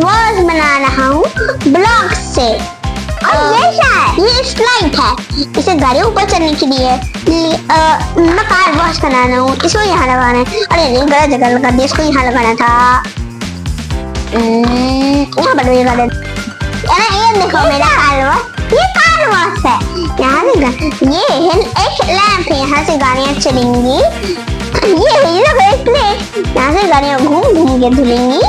Walls बना रहा हूँ ब्लॉक से। और ये क्या है? ये स्लाइड है, इसे गाड़ी ऊपर चढ़ने के लिए। मैं कार वॉश बना रहा हूँ, इसको यहाँ लगाना है। अरे नहीं, गलत जगह लगा दिया, इसको यहाँ लगाना था। यहाँ पर लगा दे। ये देखो मेरा कार वॉश, ये कार वॉश है। यहाँ से ये एक लैंप है, यहाँ से गाड़ियाँ चलेंगी। ये एक प्लेट, यहाँ से गाड़ियाँ घूम घूम के धुलेंगी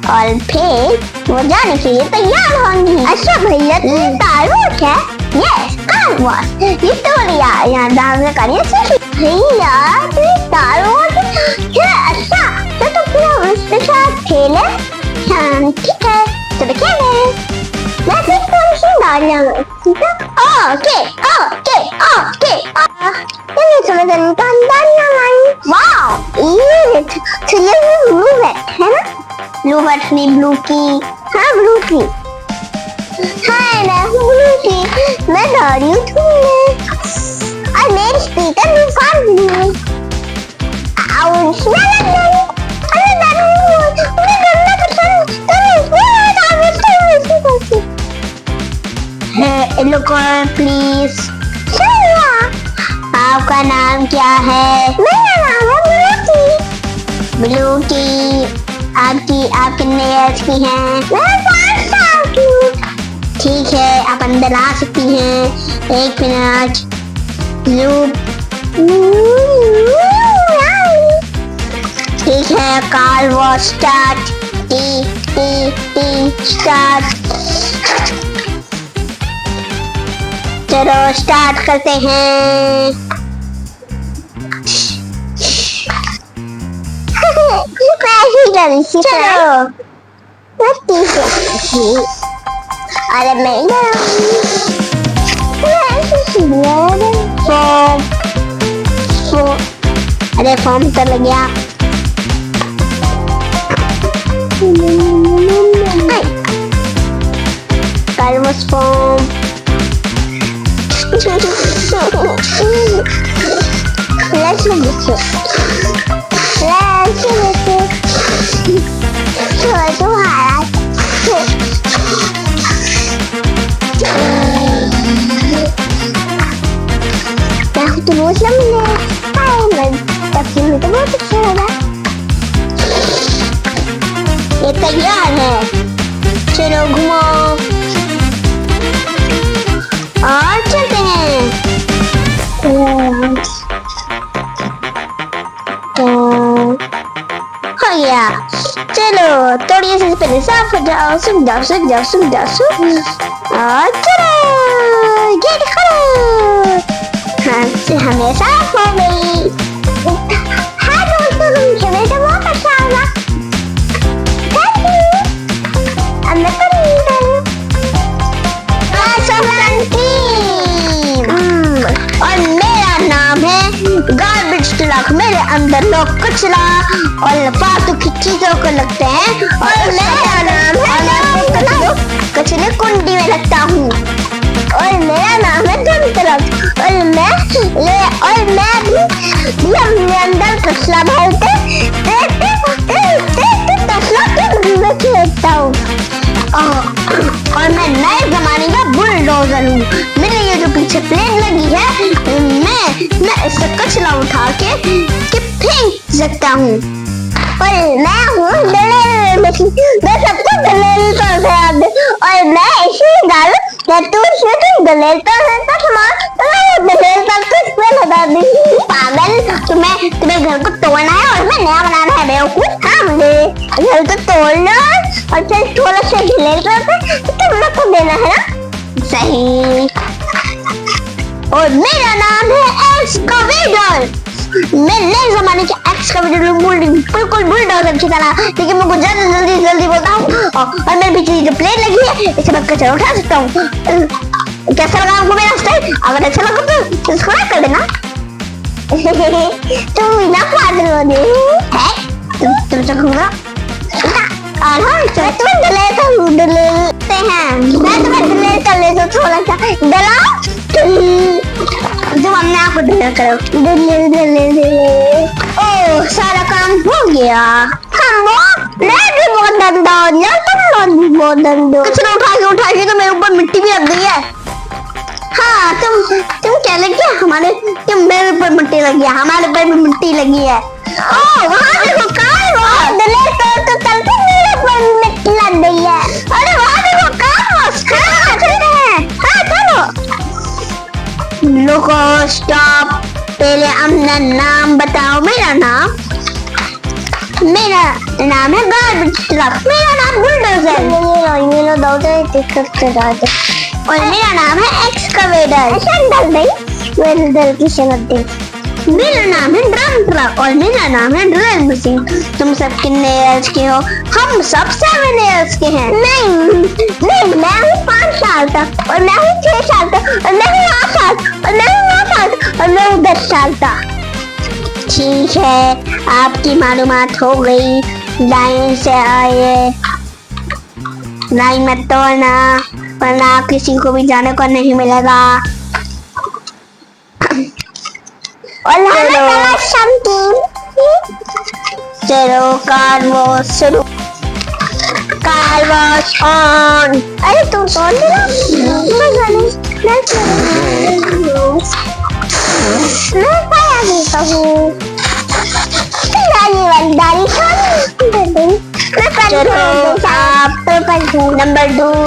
और फिर वो जाने के लिए तैयार होंगी। अच्छा भैया, कार वॉश है? Yes, car wash. ये तो लिया, यहाँ डांस में गाड़ियाँ चलेंगी। भैया कार वॉश है? अच्छा तो पूरा उसके साथ खेले। हाँ ठीक है, चलो खेले। मैं फिर कौन सी गाड़ियाँ? Okay okay okay. ये समझ नहीं तो गाड़ियाँ लाई। वाओ, ये ब्लू है ना? ब्लू बटनी, ब्लू की। हाँ ब्लू की। हाँ मैं ब्लू की। मैं गाड़ी उठूँगी और मेरे स्पीकर में काट दूँगी। आउच ना लग गई। अरे मैं गन्ना पसंद प्लीज। आपका नाम क्या है? मेरा नाम है ब्लू की। आप कितने एज की हैं? मैं 5 साल की हूँ। ठीक है, आप अंदर आ सकती हैं। 1 मिनट। ठीक है, कार वॉश स्टार्ट। स्टार्ट। चलो स्टार्ट करते हैं। चलो अरे अरे फॉर्म तो लग गया। Carlos form. Let's look at it. Terus namanya tapi itu बहुत अच्छा लगा। ये तैयार है, चलो घुमाओ और चलते हैं। हो गया, चलो थोड़ी से पहले साफ हो जाओ। सूख जाओ और चलो गेट खोलो। हाँ हमें साफ हो गई। हाँ दोस्तों, तुम्हें तो बहुत अच्छा होगा। और मेरा नाम है गार्बेज ट्रक। मेरे अंदर लोग कचरा और फालतू की चीजों को लगते हैं और मेरा नाम है कचरे कुंडी में लगता हूँ। और मेरा नाम है ट्रक और मैं भी अपने अंदर कचरा भरते में खेलता हूँ। और मैं नए जमाने का बुलडोजर हूँ। मेरे ये जो पीछे प्लेन लगी है, मैं इससे कचरा उठा के फेंक सकता हूँ। और मैं हूँ डिलीवरी मशीन। मैं सबको डिलीवरी कर सकता हूँ। और मैं इसे डालूं या तू इसमें डिलीवरी कर सकता सामान तो मैं डिलीवरी करके इसमें लगा दूँगी। पागल, तुम्हें घर को तोड़ना है और मैं नया बनाना है बेवकूफ। हाँ मुझे घर को तोड़ना और फिर थोड़ा सा डिलीवरी करके तुम लोग को देना है ना? सही। और मेरा नाम है एक्सकवेटर। मैं नए जमाने के एक्सकवेटर बिल्कुल बुलडोजर की तरह, लेकिन मैं जल्दी बोलता हूँ। और मेरे पीछे जो प्लेन लगी है, इसे मैं कचरा उठा सकता हूँ। कैसा लगा आपको मेरा स्टाइल? अगर अच्छा लगा तो सब्सक्राइब कर देना। तुम बिना पागल हो गए है, तुम चखूंगा। और हम तुम्हें डलेते हैं। मैं तुम्हें डलेट कर लेता हूँ थोड़ा सा। डलाओ तुम अपने आप को डलेट करो। ओह सारा काम हो गया। मैं भी बहुत गंदा हो गया, तुम बोतल दो। कचरा उठा के तो मेरे ऊपर मिट्टी भी लग गई है। हाँ तुम क्या लग गया हमारे, तुम मेरे ऊपर मिट्टी लगी है, हमारे ऊपर भी मिट्टी लगी है। ओ वहाँ देखो कहाँ है वो दले तो चलते मेरे ऊपर मिट्टी लग गई है। अरे वहाँ देखो कहाँ है, चलते हैं। हाँ चलो। लोगो स्टॉप, पहले अपना नाम बताओ। मेरा नाम है गार्बेज ट्रक। मेरा नाम बुलडोजर। ये दौड़ते करते जाते। और मेरा नाम है एक्सकवेटर। शंडल नहीं, मेरे दिल की शंडल दे। मेरा नाम है ड्रम ट्रक और मेरा नाम है ड्रिल मशीन। तुम सब कितने इयर्स के हो? हम सब 7 इयर्स के हैं। नहीं मैं हूँ 5 साल तक और मैं हूँ 6 साल तक और मैं हूँ 8 साल और मैं हूँ 9 साल और मैं हूँ 10 साल तक। ठीक है, आपकी मालूमात हो गई। लाइन से आइए, लाइन मत तोड़ना वरना किसी को भी जाने को नहीं मिलेगा। चलो कार वॉश शुरू। Car wash on. अरे तुम तोड़ दिया?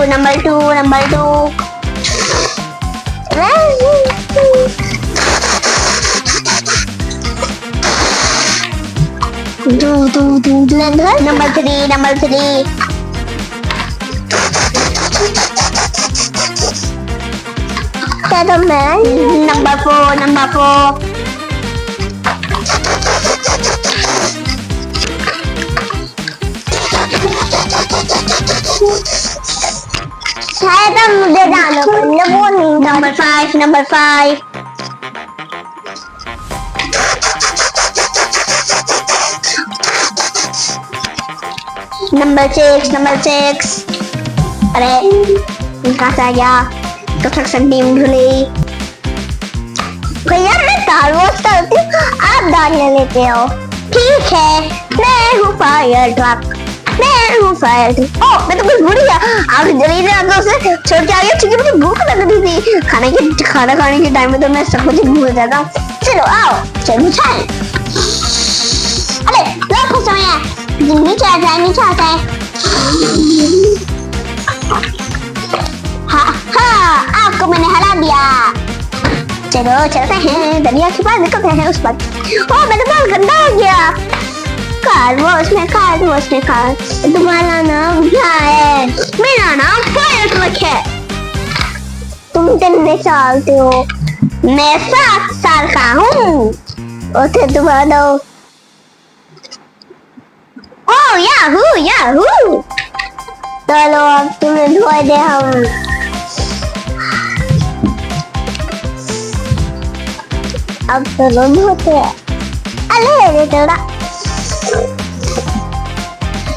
Number two number three number four शायद अब मुझे जाना पड़ेगा वो नहीं। नंबर 5 नंबर 6 अरे कहाँ से आ गया? तो थक सकती हूँ भूली। भैया मैं कार वॉश करती हूँ, आप दाल ले लेते हो। ठीक है, मैं हूँ फायर ट्रक। ओह मैं तो कुछ भूल गया। आप जल्दी से आप से छोड़ के आ गया क्योंकि मुझे भूख लग रही थी। खाना खाने के टाइम में तो मैं सब कुछ भूल जाता हूँ। चलो आओ चलो चल। अरे लो समय है, नीचे आता है। हाँ आपको मैंने हरा दिया। चलो चलते हैं दरिया के पास, निकलते हैं उस पर। ओह मेरा बाल गंदा हो गया। कार वॉश में तुम्हारा नाम क्या है? मेरा नाम फायर ट्रक है। तुम कितने साल के हो? मैं 7 साल का हूँ। उसे तुम्हारा दो। ओह याहू। चलो अब तुम्हें धोए दे हम। अब चलो धोते हैं। अरे थोड़ा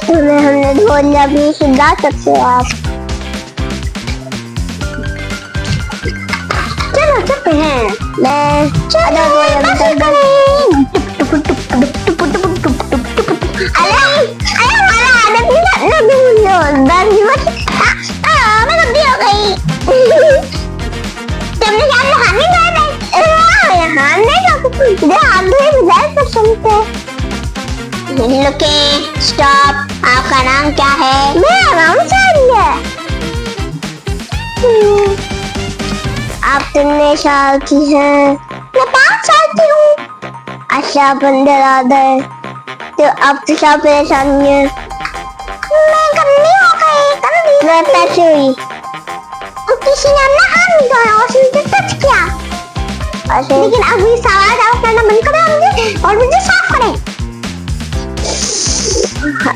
तुम्हें हमने धो लिया, भी सुधा सकते हो आप। चलो चलते हैं। मैं स्टॉप, आपका नाम क्या है? मेरा नाम संजय। आप कितने साल की हैं? मैं 5 साल की हूँ। अच्छा बंदर आदर तो अब तो क्या परेशानी है? मैं गंदी हो गई। मैं पैसे हुई किसी ने अपना हाथ निकाला और मुझे टच किया। लेकिन अभी सवाल जवाब करना बंद करें और मुझे साफ करें।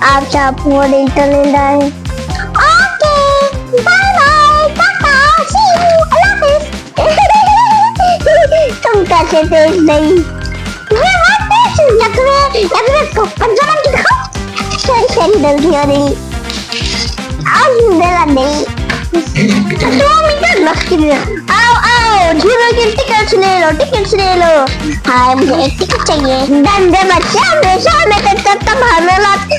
आप चाप वो इंटरनेट आए। Okay bye bye tata see you अल्लाह हाफिज। तुम कैसे तेज नहीं? मैं बहुत तेज हूँ। लग को पंजाब की दिखाओ। सॉरी जल्दी आ रही। आज मेरा नहीं 2 मीटर मुश्किल है। आओ झूलों की टिकट ले लो। हाँ मुझे एक टिकट चाहिए। गंदे बच्चे हमेशा हमें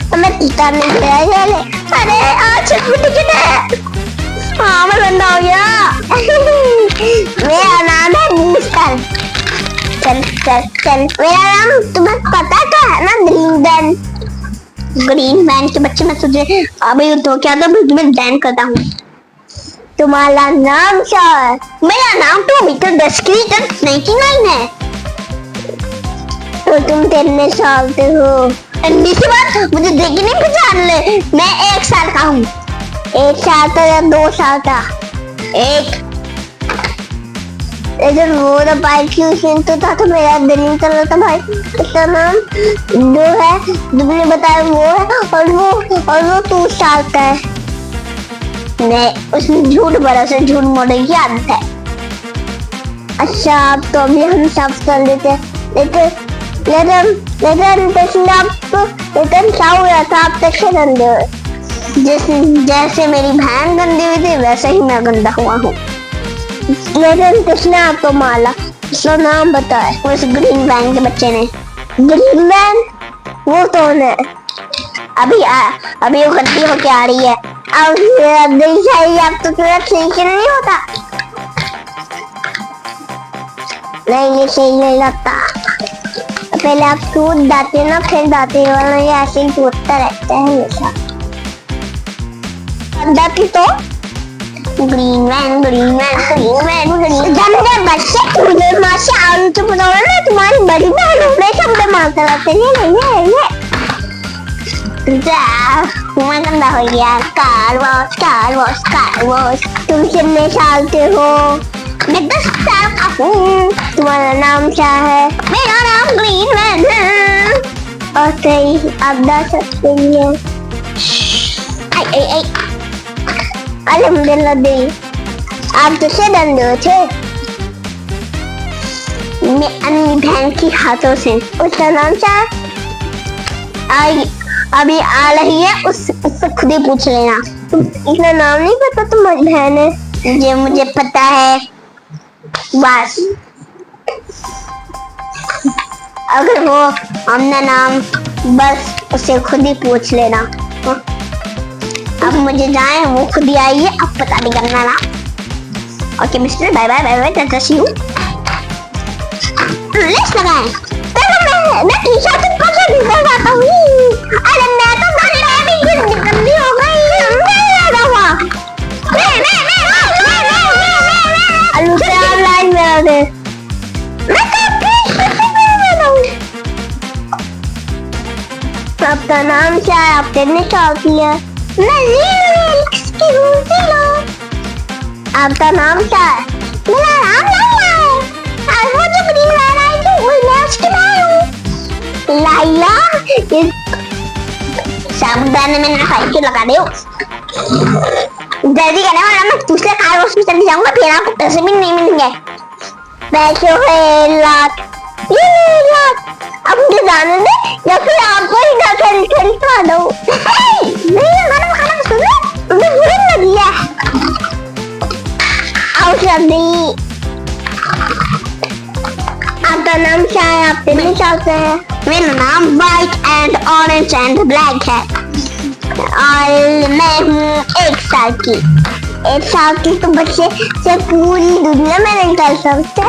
तुम्हारे मैं टीका नहीं गया ले। अरे आज टिकट है। हाँ मैं गंदा हो गया। मेरा नाम है बूस्टर। चल चल चल, मेरा नाम तुम्हें पता तो है ना, ग्रीन बैन। ग्रीन बैन के बच्चे, मैं तुझे अभी तो क्या था, तुम्हें बैन करता हूँ। तुम्हारा नाम क्या है? मेरा नाम तो अभी तक 10 है। तो तुम 13 साल के हो। दूसरी बात, मुझे देख नहीं पहचान ले, मैं 1 साल का हूँ। 1 साल का या 2 साल का? एक। इधर वो तो बाइक की सीन तो था, तो मेरा दिल नहीं चल रहा था भाई। इसका नाम जो है, तुमने बताया वो है, और वो 2 साल का है। मैं उसमें झूठ भरा से झूठ मोड़ने की आदत है। अच्छा अब तो अभी हम सब कर लेते हैं, लेकिन क्या हुआ था, आप कैसे गंदे हुए? जैसे मेरी बहन गंदी हुई थी वैसे ही मैं गंदा हुआ हूँ। लेकिन किसने आपको मारा? उसका नाम बताए। उस ग्रीन वैन के बच्चे ने। Green van? वो कौन है? अभी वो गंदी होके आ रही है। अब तो तुरंत सही नहीं होता। नहीं ये सही नहीं लगता। पहले आप दूध दाते ना, फिर दाते, वाला ये ऐसे ही टूटता रहता है हमेशा। दाती तो ग्रीन वैन जब बच्चे मुझे माशा आलू तो बताओ ना, तुम्हारी बड़ी बहन हमेशा मुझे मारता रहता है। मैं गंदा हो गया। Car wash. तुम कितने साल के हो? मैं 10 साल का हूँ। तुम्हारा नाम क्या है? मेरा नाम ग्रीन वैन है। और सही आप बता सकते हैं। अल्हम्दुलिल्लाह दे। आप तो से डंडे थे। मैं अपनी बहन की हाथों से। उसका नाम क्या है? अभी आ रही है, उससे खुद ही पूछ लेना। इतना नाम नहीं पता तुम्हारी बहन है? ये मुझे पता है बस। अगर वो हमने नाम, बस उसे खुद ही पूछ लेना। अब मुझे जाए, वो खुद ही आई है, अब पता नहीं करना ना। Okay mister, bye bye, tata see you. Let's लगाएं। मैं टी-शर्ट पर से निकल जाता हूँ। अरे मैं तो गंदी हो गई। लाइन में आ गए। आपका नाम क्या है? आप कितने साल की है? आपका नाम क्या है? मेरा नाम लाइला है। वो जो ग्रीन वैन आई थी, मैं उसकी बहन हूँ। लाइला? साबुदाने में नहाई के लगा दो। जल्दी करने वाला, मैं दूसरे कार वॉश में चली जाऊंगा, फिर आपको पैसे भी नहीं मिलेंगे। पैसे है लाख। अब मुझे जाने दे, या फिर आपको ही खरीदवा दो। नहीं खाना सुनो, मुझे बुरी लगी है। आओ जल्दी। आपका नाम क्या है? आप कितने साल से हैं? मेरा नाम white and orange and black है। और मैं हूँ 1 साल की। 1 साल की तो बच्चे से पूरी दुनिया में नहीं कर सकते।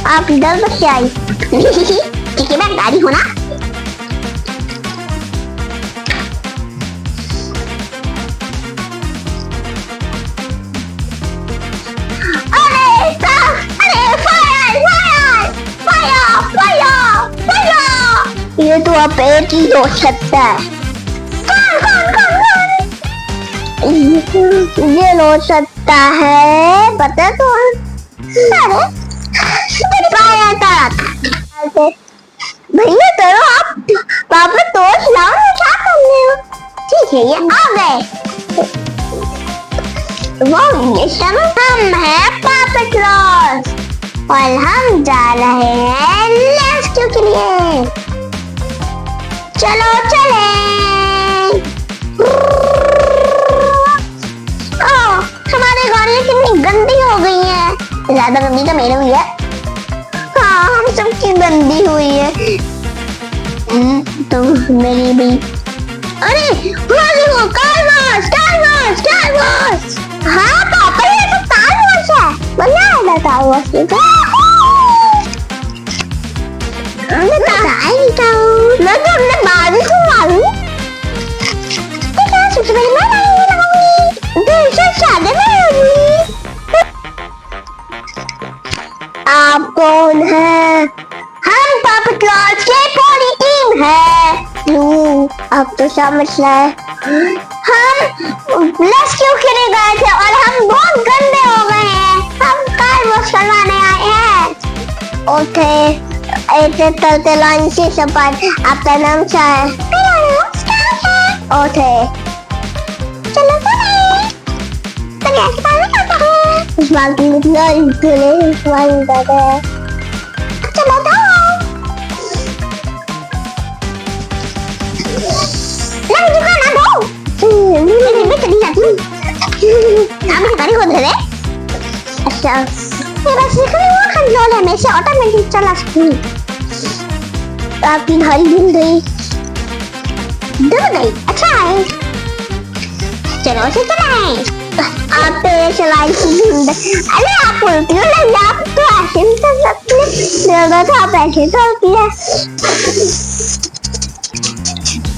आप इधर बच्चे आई। ठीक है, मैं गाड़ी हूँ ना। ये तो आप एक ही हो सकता है। ये हो सकता है, पता तो भैया करो आप। पापा तोड़ लाओ, क्या करने हो? ठीक है, ये आ गए। वो हम है पापा क्लॉस और हम जा रहे हैं रेस्क्यू के लिए। चलो चले। हमारी गाड़ियाँ कितनी गंदी हो गई हैं। ज्यादा गंदी तो मेरी हुई है। हाँ, हम सबकी गंदी हुई है। तो मेरी भी। अरे हाँ देखो स्टार वॉर्स। हाँ पापा ये तो स्टार वॉर्स है, बनाया था स्टार वॉर्स का। हमने बताया नहीं था, मैं तो हमने बाद में मालूम। तो क्या सबसे पहले मैं लगाऊंगी, बेशक शादी में होगी। आप कौन है? हम पापा क्लॉज के पूरी टीम है। अब तो समझ रहे, हम रेस्क्यू के लिए गए थे और हम बहुत गंदे हो गए हैं। हम कार वॉश करवाने आए हैं। ओके ऐसे चलते लाइन से सपाट। आपका नाम क्या है? मेरा नाम स्टार है। ओके चलो तो कैसे काम करता है? इस बात की इतना इतने इस्तेमाल करते हैं। चलो तो नहीं दुकान आ गो। मैं चली जाती हूँ। आप गाड़ी खोल रहे? अच्छा ये बस निकलने का कंट्रोल है, मैं इसे ऑटोमेटिक चला सकती हूँ। आपकी घड़ी धुल गई, अच्छा है। चलो उसे चलाएं। आप चलाई धुल। अरे आप उल्टी हो लग जा, आप तो ऐसे भी चल सकते हैं। लगा था आप ऐसे चलती है,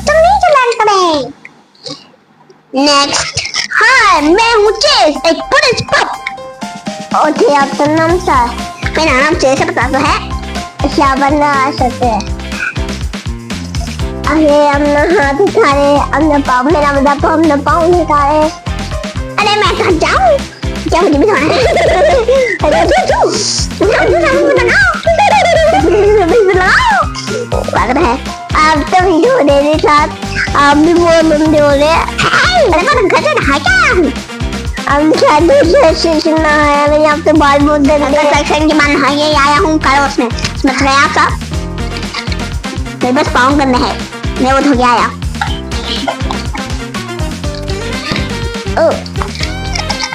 तुम नहीं चलाना पड़े। नेक्स्ट हाँ मैं हूँ चेस, एक पुलिस पप। ओके आपका नाम क्या है? मेरा नाम चेस है, पता तो है। क्या बनना आ सकते हैं? अरे हमने हाथ उठाए, हमने पाँव, मेरा मतलब हमने पाँव उठाए। अरे मैं कहाँ जाऊँ? क्या मुझे भी जाना है? लग रहा है आप तो वीडियो मेरे साथ, आप भी वो बंदे हो रहे हैं। अरे मैं घर से नहा क्या? हम शायद दूसरे स्टेशन में आया, मैं यहाँ पे बाल बहुत गंदे सेक्शन के बाद नहाइए आया हूँ कार उसमें। समझ रहे आप सब? मेरे बस पाँव करना है, मैं वो धो के आया।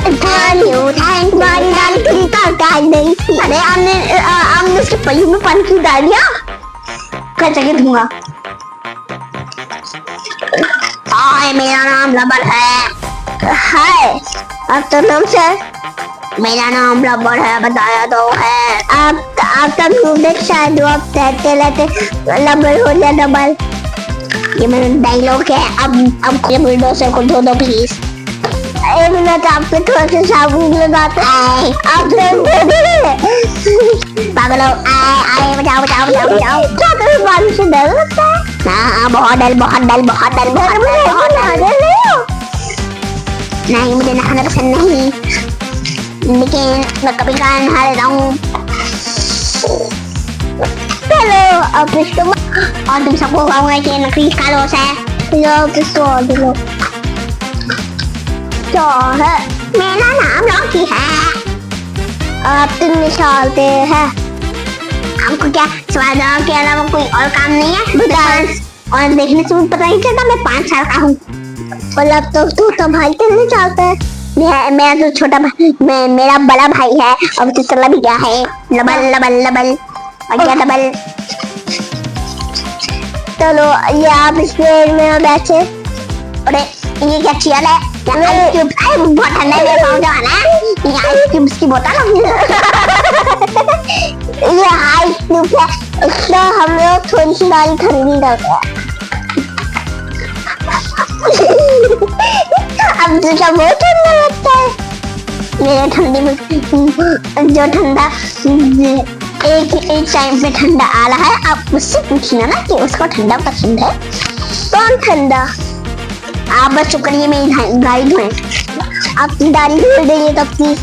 थैंक यू हमारी दाल की तरकारी नहीं थी। अरे हमने उसके पहियों में पानी क्यों डाल दिया? कैसे के धूंगा? हाय मेरा नाम लबल है। हाय आपका नाम क्या है? मेरा नाम लबल है, बताया तो है। आपका ग्रुप देख शायद आप कहते रहते लबल हो जाए डबल। ये मेरा डायलॉग है। अब ये बुलडोजर को धो दो प्लीज। एक मिनट आपके थोड़ा सा साबुन लगाते हैं। आप पागल हो, आए बचाओ बचाओ बचाओ बचाओ। क्या तुम्हें पानी से डर लगता है? हाँ बहुत डर नहीं, मुझे नहाना पसंद नहीं, लेकिन मैं कभी कभार नहा लेता हूँ। चलो अब इसको और तुम सबको कहूँगा कि नकली कालोस है। लो किसको और लो क्या है? मेरा नाम लॉकी है। आप तुम निकालते हैं, हमको क्या स्वाद के अलावा कोई और काम नहीं है? और देखने से पता नहीं चलता मैं 5 साल का हूँ। और अब तू तो भाई नहीं चाहता है। मेरा तो छोटा भाई, मेरा बड़ा भाई है। अब तो चला भी गया है। लबल लबल लबल और क्या डबल। चलो ये आप इसमें में बैठे। अरे ये क्या चेयर है? आइस क्यूब, बहुत ठंडा है, मेरे पाँव जमाना है। ये आइस क्यूब्स की बोतल ये आइस क्यूब है, इसमें हम लोग थोड़ी सी दाल ठंडी डालते हैं। अब तो क्या बहुत ठंडा लगता है मेरे ठंडे में। जो ठंडा एक टाइम पे ठंडा आ रहा है, आप उससे पूछना ना कि उसको ठंडा पसंद है। कौन ठंडा? आप बस चुप करिए, मेरी गाइड में आपकी दाढ़ी धुल गई है कब की।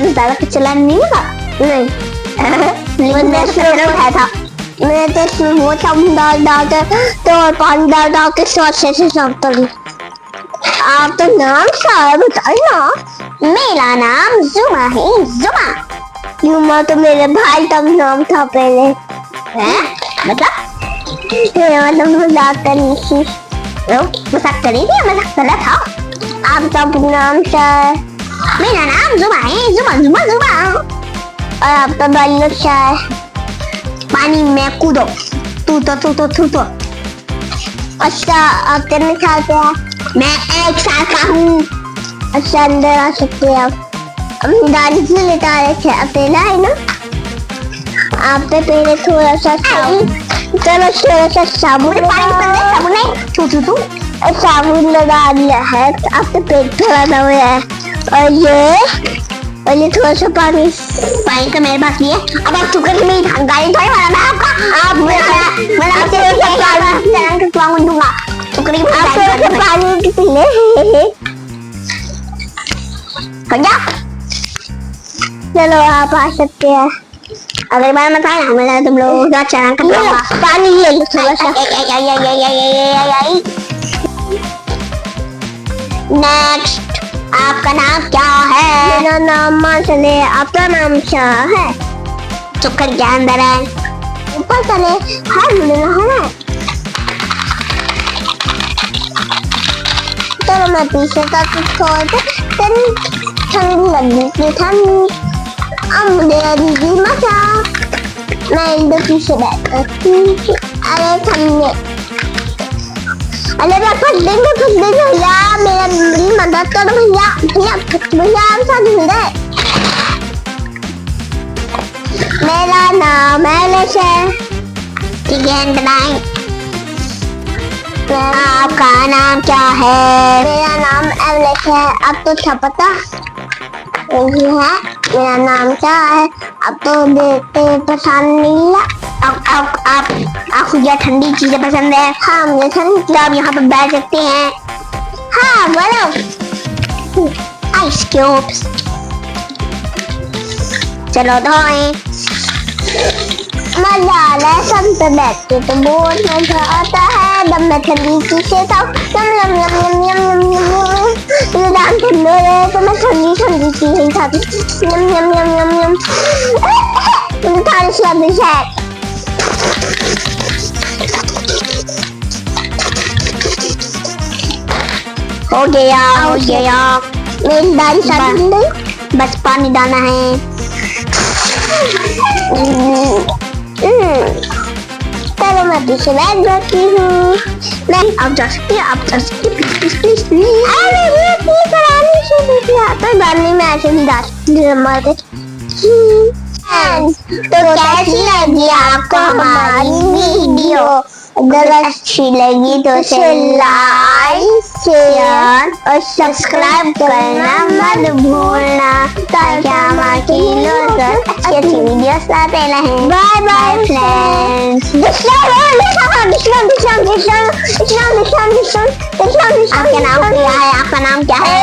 ज्यादा कुछ चलाना नहीं होगा। नहीं मैं उठाया था, मैं तो वो दाल डालते तो पानी डाल के अच्छे से साफ। आप तो नाम क्या बताइए ना? मेरा नाम जुमा है। जुमा तो मेरे भाई का नाम था पहले। हैं? मतलब मजाक करनी थी। मजाक करी थी, मजाक कर रहा था। आपका नाम क्या है? मेरा नाम जुमा है। जुमा। और आपका डायलॉग क्या है? पानी में कूदो, तू तो। अच्छा अब कितने साल पे है? मैं 1 साल का हूँ। अच्छा अंदर आ सकते हैं आप। हम दादी से लेटा रहे थे अकेला है ना। आप पे पहले थोड़ा सा चलो थोड़ा सा साबुन साबुन लगा दिया है। आप पे पेट थोड़ा दबा है और ये थोड़ा सा पानी तो मेरे पास नहीं है। अब आप चुकर में गाड़ी थोड़ी वाला मैं आपका आप दूंगा पानी पी ले। चलो आप आ सकते हैं। अगर बार मत आना मैं तुम लोगों का चलान कर दूंगा। पानी ले लो थोड़ा सा। नेक्स्ट आपका नाम क्या है? मेरा नाम माशले। आपका नाम क्या है? चुकर के अंदर है ऊपर चले हर है। चलो मैं पीछे तक छोड़ ठंडी लगी थी ठंडी। अब मुझे दीदी मचा मैं इधर पीछे बैठ करती। अरे ठंडे अरे मैं फट गई भैया मेरा मेरी मदद करो भैया भैया भैया आप साथ मिले। मेरा नाम एलिस है। ठीक है आपका नाम क्या है? मेरा नाम एलिस है। अब तो क्या पता यही है मेरा नाम क्या है। अब तो देखते पसंद नहीं है। आपको क्या ठंडी चीजें पसंद है? हाँ मुझे ठंडी चीजें। आप यहाँ पर बैठ सकते हैं। हाँ बोलो आइस क्यूब्स। चलो धोएं। मजा आ रहा है सब पे बैठ के तो बहुत मजा आता है। जब मैं ठंडी चीजें ठंडे रहे तो मैं ठंडी चीजें खाती। मुझे थोड़ी सी लगी है। हो गया मेरी दाढ़ी साफ बस पानी डालना है। चलो मैं पीछे बैठ जाती हूँ। मैं आप जा सकती है प्लीज। अरे ये करानी से तो डालने में ऐसे भी डाल तो कैसी लगी आपको हमारी वीडियो? अगर अच्छी लगी तो लाइक शेयर और सब्सक्राइब करना मत भूलना ताकि हम आपके लिए अच्छी वीडियोस लाते रहें। Bye bye friends. आपका नाम क्या है?